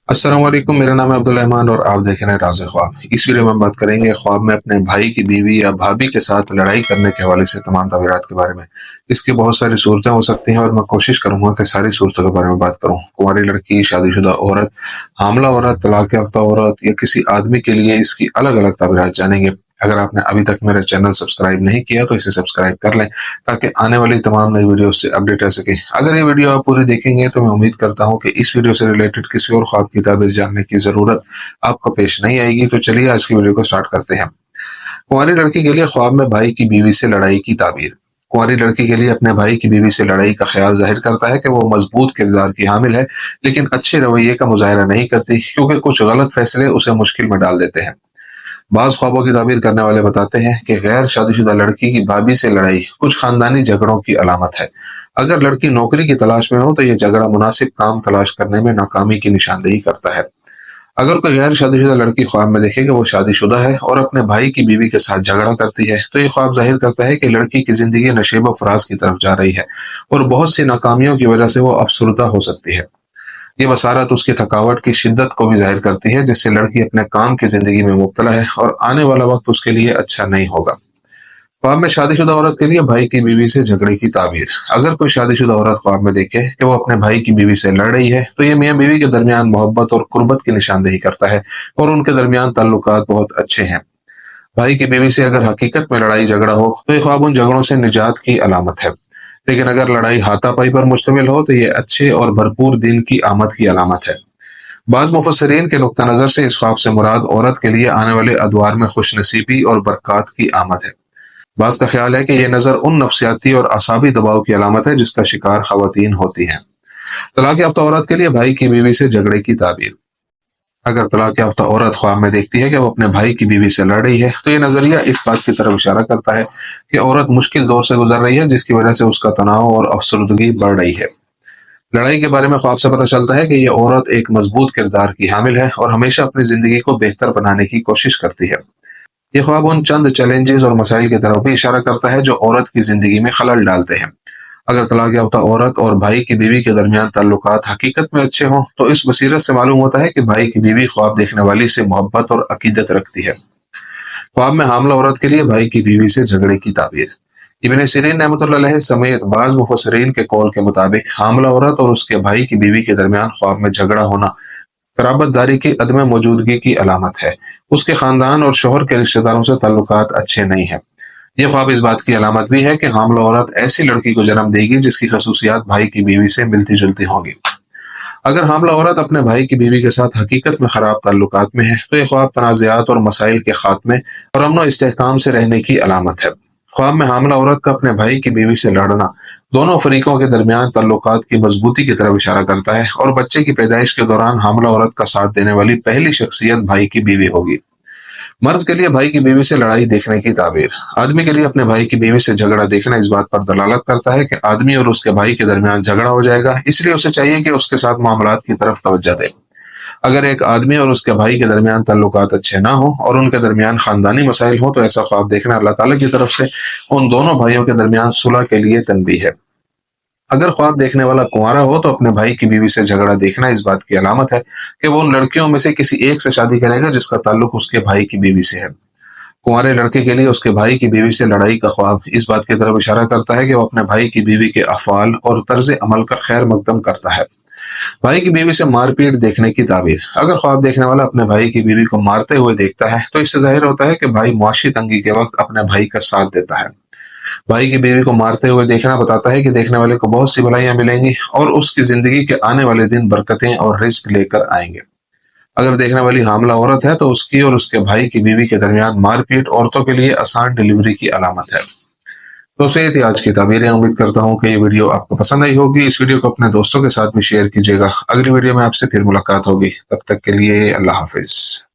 अस्सलाम वालेकुम। मेरा नाम है अब्दुल रहमान और आप देख रहे हैं राज़ ख्वाब। इस वीडियो में हम बात करेंगे ख्वाब में अपने भाई की बीवी या भाभी के साथ लड़ाई करने के हवाले से तमाम तबीरात के बारे में। इसकी बहुत सारी सूरतें हो सकती हैं और मैं कोशिश करूंगा कि सारी सूरतों के बारे में बात करूं। कुंवारी लड़की, शादीशुदा औरत, हामला औरत, तलाक याफ्ता औरत या किसी आदमी के लिए इसकी अलग अलग तबीरात जानेंगे। अगर आपने अभी तक मेरा चैनल सब्सक्राइब नहीं किया तो इसे सब्सक्राइब कर लें ताकि आने वाली तमाम नई वीडियो से अपडेट रह सके। अगर ये वीडियो आप पूरी देखेंगे तो मैं उम्मीद करता हूँ कि इस वीडियो से रिलेटेड किसी और ख्वाब की ताबीर जानने की जरूरत आपको पेश नहीं आएगी। तो चलिए आज की वीडियो को स्टार्ट करते हैं। कुंवारी लड़की के लिए ख्वाब में भाई की बीवी से लड़ाई की ताबीर। कुंवारी लड़की के लिए अपने भाई की बीवी से लड़ाई का ख्याल जाहिर करता है कि वो मजबूत किरदार की हामिल है, लेकिन अच्छे रवैये का मुजाहरा नहीं करती क्योंकि कुछ गलत फैसले उसे मुश्किल में डाल देते हैं। बाज ख्वाबों की ताबीर करने वाले बताते हैं कि गैर शादीशुदा लड़की की भाभी से लड़ाई कुछ खानदानी झगड़ों की अलामत है। अगर लड़की नौकरी की तलाश में हो तो यह झगड़ा मुनासिब काम तलाश करने में नाकामी की निशानदेही करता है। अगर कोई गैर शादीशुदा लड़की ख्वाब में देखे कि वो शादीशुदा है और अपने भाई की बीवी के साथ झगड़ा करती है तो ये ख्वाब जाहिर करता है कि लड़की की जिंदगी नशेब फराज की तरफ जा रही है और बहुत सी नाकामियों की वजह से वो अफसरुदा हो सकती है। ये बसारत उसकी थकावट की शिद्दत को भी जाहिर करती है, जिससे लड़की अपने काम की जिंदगी में मुब्तला है और आने वाला वक्त उसके लिए अच्छा नहीं होगा। ख्वाब में शादीशुदा औरत के लिए भाई की बीवी से झगड़े की ताबीर। अगर कोई शादीशुदा औरत ख्वाब में देखे कि वो अपने भाई की बीवी से लड़ रही है तो ये मियाँ बीवी के दरमियान मोहब्बत और कुर्बत की निशानदेही करता है और उनके दरमियान ताल्लुकात बहुत अच्छे हैं। भाई की बीवी से अगर हकीकत में लड़ाई झगड़ा हो तो ये ख्वाब उन झगड़ों से निजात की अलामत है। लेकिन अगर लड़ाई हाथापाई पर मुश्तमिल हो तो ये अच्छे और भरपूर दिन की आमद की अलामत है। बाज मुफस्सरीन के नुक्ता नजर से इस ख्वाब से मुराद औरत के लिए आने वाले अदवार में खुश नसीबी और बरकत की आमद है। बाज का ख्याल है कि यह नजर उन नफ्सियाती और असाबी दबाव की अलामत है जिसका शिकार खवातीन होती हैं। तलाक याफ्ता औरत के लिए भाई की बीवी से झगड़े की ताबीर। अगर तलाक याफ्ता औरत ख्वाब में देखती है कि वो अपने भाई की बीवी से लड़ रही है तो ये नजरिया इस बात की तरफ इशारा करता है कि औरत मुश्किल दौर से गुजर रही है, जिसकी वजह से उसका तनाव और अफसरदगी बढ़ रही है। लड़ाई के बारे में ख्वाब से पता चलता है कि ये औरत एक मजबूत किरदार की हामिल है और हमेशा अपनी जिंदगी को बेहतर बनाने की कोशिश करती है। ये ख्वाब उन चंद चैलेंजेस और मसाइल की तरफ भी इशारा करता है जो औरत की जिंदगी में खलल डालते हैं। अगर तलाक याफ्ता औरत और भाई की बीवी के दरमियान ताल्लुकात हकीकत में अच्छे हों तो इस बसीरत से मालूम होता है कि भाई की बीवी ख्वाब देखने वाली से मोहब्बत और अकीदत रखती है। ख्वाब में हामला औरत के लिए भाई की बीवी से झगड़े की ताबीर। इब्न सीरीन रहमतुल्लाह अलैह समेत बाज मुफस्सिरीन के कौल के मुताबिक हामला औरत और उसके भाई की बीवी के दरमियान ख्वाब में झगड़ा होना कराबतदारी की अदम मौजूदगी की अलामत है। उसके खानदान और शोहर के रिश्तेदारों से ताल्लुकात अच्छे नहीं हैं। यह ख्वाब इस बात की अलामत भी है कि हामला औरत ऐसी लड़की को जन्म देगी जिसकी खसूसियात भाई की बीवी से मिलती जुलती होंगी। अगर हामला औरत अपने भाई की बीवी के साथ हकीकत में खराब ताल्लुकात में है तो यह ख्वाब तनाज़ात और मसाइल के खात्मे और अमन व इस्तेहकाम से रहने की अलामत है। ख्वाब में हामला औरत का अपने भाई की बीवी से लड़ना दोनों फरीकों के दरमियान ताल्लुकात की मजबूती की तरफ इशारा करता है और बच्चे की पैदाइश के दौरान हामला औरत का साथ देने वाली पहली शख्सियत भाई की बीवी होगी। मर्द के लिए भाई की बीवी से लड़ाई देखने की ताबीर। आदमी के लिए अपने भाई की बीवी से झगड़ा देखना इस बात पर दलालत करता है कि आदमी और उसके भाई के दरमियान झगड़ा हो जाएगा, इसलिए उसे चाहिए कि उसके साथ मामलात की तरफ तवज्जो दे। अगर एक आदमी और उसके भाई के दरमियान ताल्लुकात अच्छे ना हो और उनके दरमियान खानदानी मसाइल हो तो ऐसा ख्वाब देखना अल्लाह ताला की तरफ से उन दोनों भाइयों के दरमियान सुलह के लिए तनबीह है। अगर ख्वाब देखने वाला कुंवारा हो तो अपने भाई की बीवी से झगड़ा देखना इस बात की अलामत है कि वो उन लड़कियों में से किसी एक से शादी करेगा जिसका ताल्लुक उसके भाई की बीवी से है। कुंवारे लड़के के लिए उसके भाई की बीवी से लड़ाई का ख्वाब इस बात की तरफ इशारा करता है कि वो अपने भाई की बीवी के अफआल और तर्ज अमल का खैर मकदम करता है। भाई की बीवी से मारपीट देखने की ताबीर। अगर ख्वाब देखने वाला अपने भाई की बीवी को मारते हुए देखता है तो इससे जाहिर होता है कि भाई मुआशी तंगी के वक्त अपने भाई का साथ देता है। भाई की बीवी को मारते हुए देखना बताता है कि देखने वाले को बहुत सी भलाइयां मिलेंगी और उसकी जिंदगी के आने वाले दिन बरकतें और रिस्क लेकर आएंगे। अगर देखने वाली हामला औरत है तो उसकी और उसके भाई की बीवी के दरमियान मारपीट औरतों के लिए आसान डिलीवरी की अलामत है। दोस्तों ये थी आज की ताबीरें। उम्मीद करता हूँ कि ये वीडियो आपको पसंद आई होगी। इस वीडियो को अपने दोस्तों के साथ भी शेयर कीजिएगा। अगली वीडियो में आपसे फिर मुलाकात होगी, तब तक के लिए अल्लाह हाफिज।